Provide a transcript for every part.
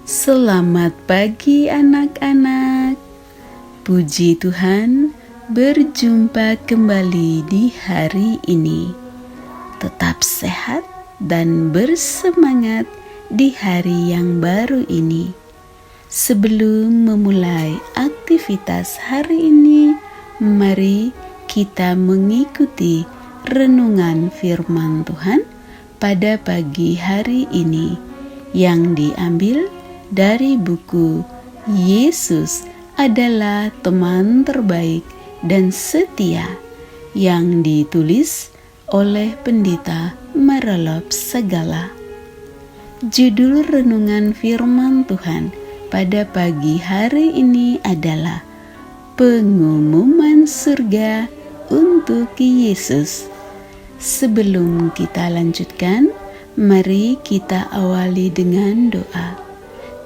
Selamat pagi anak-anak. Puji Tuhan, berjumpa kembali di hari ini. Tetap sehat dan bersemangat di hari yang baru ini. Sebelum memulai aktivitas hari ini, mari kita mengikuti renungan firman Tuhan pada pagi hari ini yang diambil dari buku Yesus adalah teman terbaik dan setia yang ditulis oleh Pendeta Marolop Segala. Judul renungan firman Tuhan pada pagi hari ini adalah Pengumuman Surga untuk Yesus. Sebelum kita lanjutkan, mari kita awali dengan doa.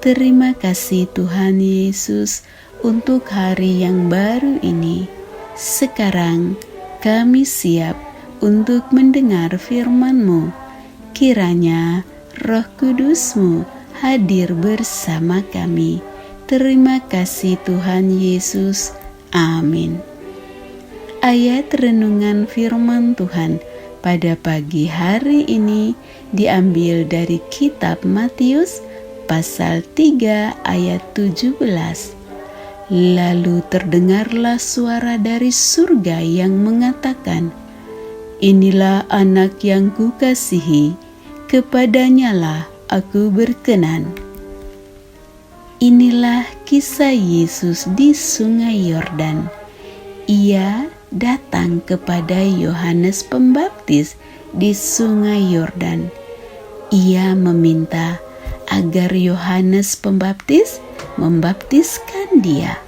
Terima kasih Tuhan Yesus untuk hari yang baru ini. Sekarang kami siap untuk mendengar firman-Mu. Kiranya Roh Kudus-Mu hadir bersama kami. Terima kasih Tuhan Yesus. Amin. Ayat renungan firman Tuhan pada pagi hari ini diambil dari kitab Matius pasal 3 ayat 17. Lalu terdengarlah suara dari surga yang mengatakan, "Inilah anak yang kukasihi, kepadanyalah aku berkenan." Inilah kisah Yesus di Sungai Yordan. Ia datang kepada Yohanes Pembaptis di Sungai Yordan. Ia meminta agar Yohanes Pembaptis membaptiskan dia.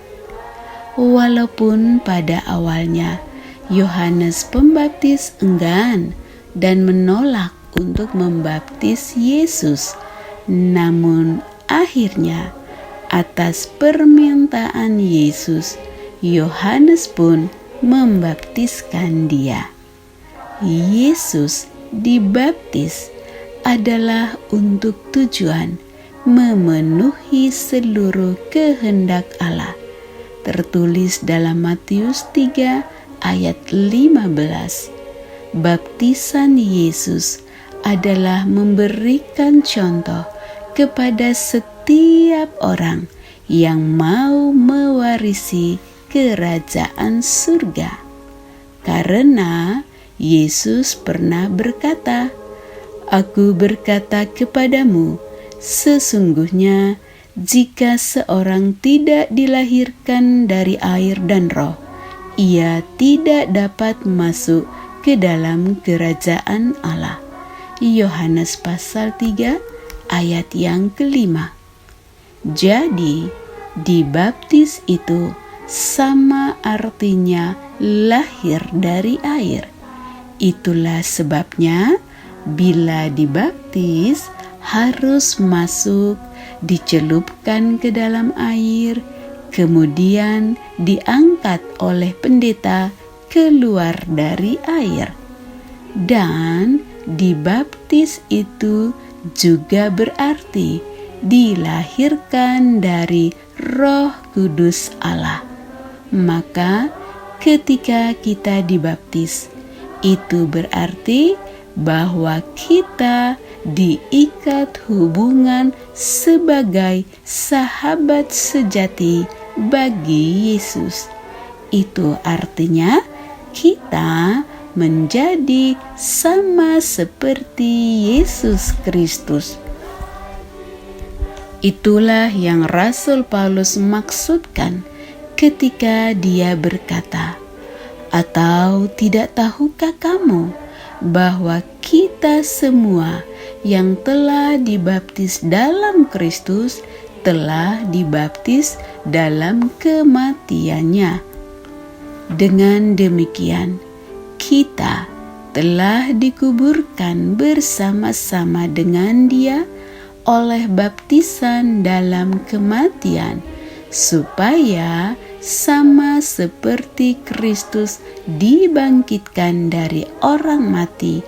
Walaupun pada awalnya Yohanes Pembaptis enggan dan menolak untuk membaptis Yesus, namun akhirnya atas permintaan Yesus, Yohanes pun membaptiskan dia. Yesus dibaptis adalah untuk tujuan memenuhi seluruh kehendak Allah. Tertulis dalam Matius 3 ayat 15. Baptisan Yesus adalah memberikan contoh kepada setiap orang yang mau mewarisi kerajaan surga. Karena Yesus pernah berkata, "Aku berkata kepadamu, sesungguhnya jika seorang tidak dilahirkan dari air dan roh, ia tidak dapat masuk ke dalam kerajaan Allah." Yohanes pasal 3 ayat yang kelima. Jadi, dibaptis itu sama artinya lahir dari air. Itulah sebabnya bila dibaptis harus masuk, dicelupkan ke dalam air, kemudian diangkat oleh pendeta keluar dari air. Dan dibaptis itu juga berarti dilahirkan dari Roh Kudus Allah. Maka ketika kita dibaptis, itu berarti bahwa kita diikat hubungan sebagai sahabat sejati bagi Yesus. Itu artinya kita menjadi sama seperti Yesus Kristus. Itulah yang Rasul Paulus maksudkan ketika dia berkata, "Atau tidak tahukah kamu bahwa kita semua yang telah dibaptis dalam Kristus telah dibaptis dalam kematiannya? Dengan demikian, kita telah dikuburkan bersama-sama dengan Dia oleh baptisan dalam kematian, supaya sama seperti Kristus dibangkitkan dari orang mati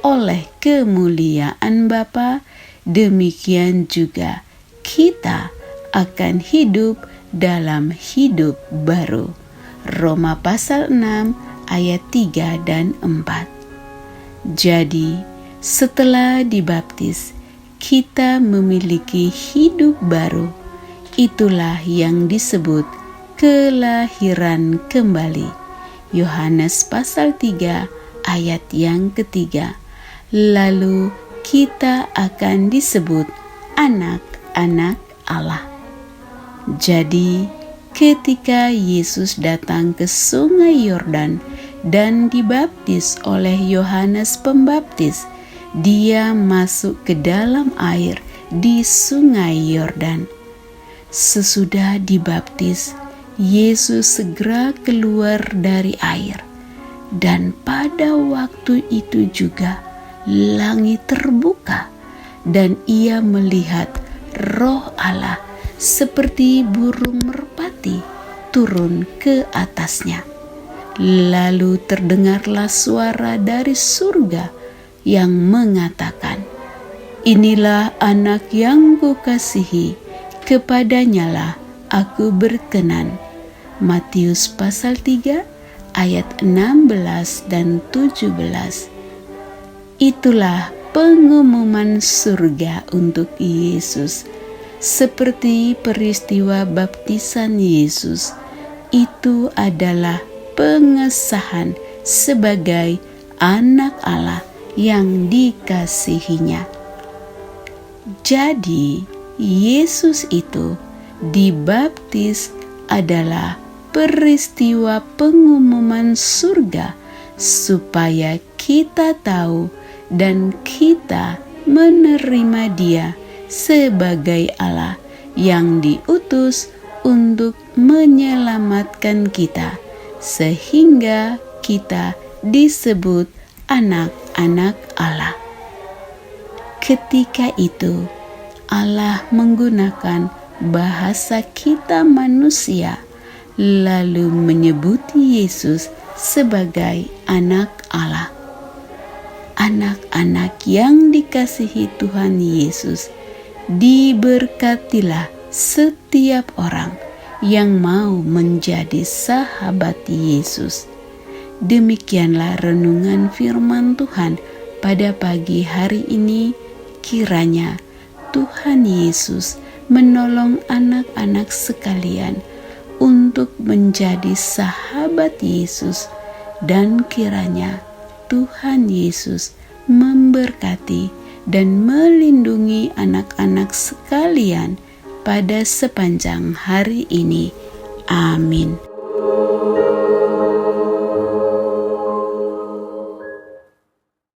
oleh kemuliaan Bapa, demikian juga kita akan hidup dalam hidup baru. Roma pasal 6 ayat 3 dan 4. Jadi, setelah dibaptis, kita memiliki hidup baru. Itulah yang disebut kelahiran kembali. Yohanes pasal 3 ayat yang ketiga. Lalu kita akan disebut anak-anak Allah. Jadi, ketika Yesus datang ke sungai Yordan dan dibaptis oleh Yohanes Pembaptis, dia masuk ke dalam air di sungai Yordan. Sesudah dibaptis, Yesus segera keluar dari air, dan pada waktu itu juga langit terbuka, dan ia melihat Roh Allah seperti burung merpati turun ke atasnya. Lalu terdengarlah suara dari surga yang mengatakan, "Inilah anak yang kukasihi, kepadanyalah aku berkenan." Matius pasal 3 ayat 16 dan 17. Itulah pengumuman surga untuk Yesus. Seperti peristiwa baptisan Yesus, itu adalah pengesahan sebagai anak Allah yang dikasihinya. Jadi, Yesus itu dibaptis adalah peristiwa pengumuman surga supaya kita tahu dan kita menerima Dia sebagai Allah yang diutus untuk menyelamatkan kita, sehingga kita disebut anak-anak Allah. Ketika itu, Allah menggunakan bahasa kita manusia, lalu menyebut Yesus sebagai anak Allah. Anak-anak yang dikasihi Tuhan Yesus, diberkatilah setiap orang yang mau menjadi sahabat Yesus. Demikianlah renungan firman Tuhan pada pagi hari ini. Kiranya Tuhan Yesus menolong anak-anak sekalian untuk menjadi sahabat Yesus, dan kiranya Tuhan Yesus memberkati dan melindungi anak-anak sekalian pada sepanjang hari ini. Amin.